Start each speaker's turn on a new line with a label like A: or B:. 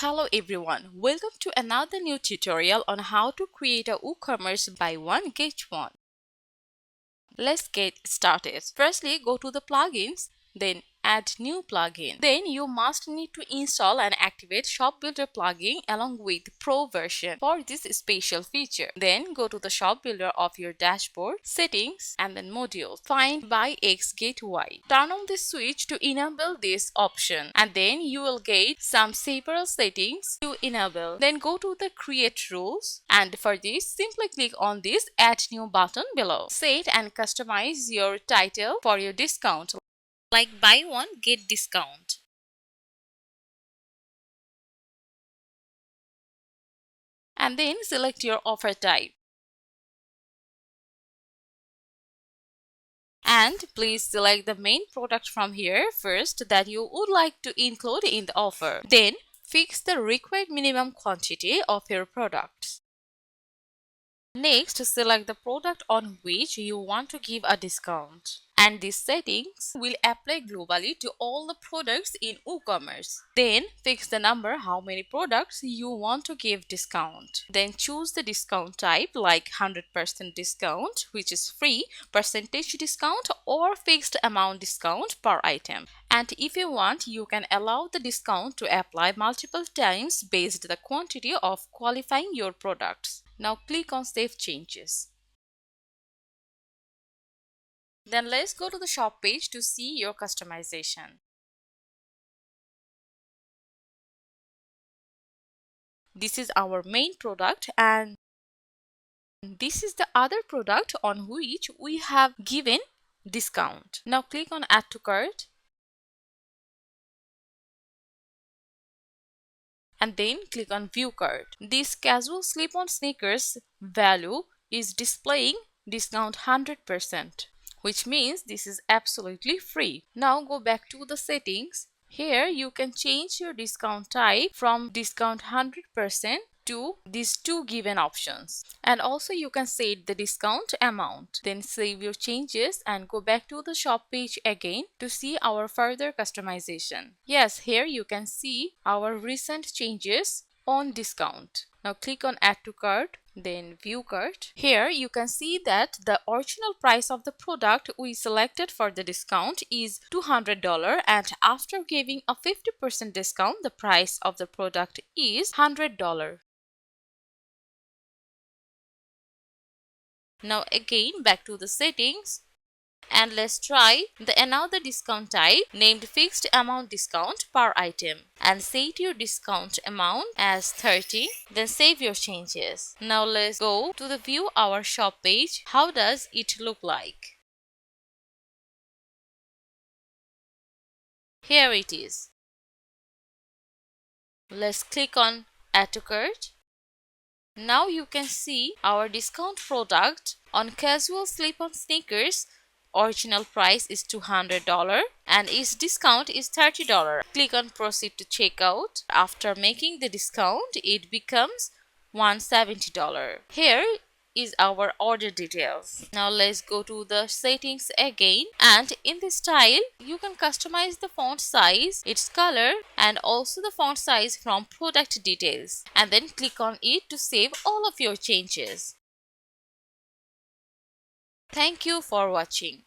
A: Hello everyone, welcome to another new tutorial on how to create a WooCommerce buy one get one. Let's get started. Firstly, go to the plugins, then add new plugin. Then you must need to install and activate ShopBuilder plugin along with Pro version for this special feature. Then go to the ShopBuilder of your dashboard, settings, and then modules. Find buy X get Y. Turn on this switch to enable this option, and then you will get some several settings to enable. Then go to the create rules, and for this simply click on this add new button below. Set and customize your title for your discount, like buy one get discount. And then select your offer type. And please select the main product from here first that you would like to include in the offer. Then fix the required minimum quantity of your products. Next, select the product on which you want to give a discount. And these settings will apply globally to all the products in WooCommerce. Then fix the number how many products you want to give discount. Then choose the discount type like 100% discount, which is free, percentage discount, or fixed amount discount per item. And if you want, you can allow the discount to apply multiple times based on the quantity of qualifying your products. Now click on Save Changes. Then let's go to the shop page to see your customization. This is our main product and this is the other product on which we have given discount. Now click on Add to Cart and then click on View Cart. This casual slip-on sneakers value is displaying discount 100%. Which means this is absolutely free. Now go back to the settings. Here you can change your discount type from discount 100% to these two given options. And also you can set the discount amount. Then save your changes and go back to the shop page again to see our further customization. Yes, here you can see our recent changes on discount. Now click on Add to Cart, then View Cart. Here you can see that the original price of the product we selected for the discount is $200, and after giving a 50% discount, the price of the product is $100. Now again back to the settings. And let's try the another discount type named fixed amount discount per item, and set your discount amount as 30. Then save your changes. Now let's go to the view our shop page. How does it look like? Here it is. Let's click on Add to Cart. Now you can see our discount product on casual slip-on sneakers. Original price is $200 and its discount is $30. Click on Proceed to Checkout. After making the discount, it becomes $170. Here is our order details. Now let's go to the settings again, and in the style you can customize the font size, its color, and also the font size from product details, and then click on it to save all of your changes. Thank you for watching.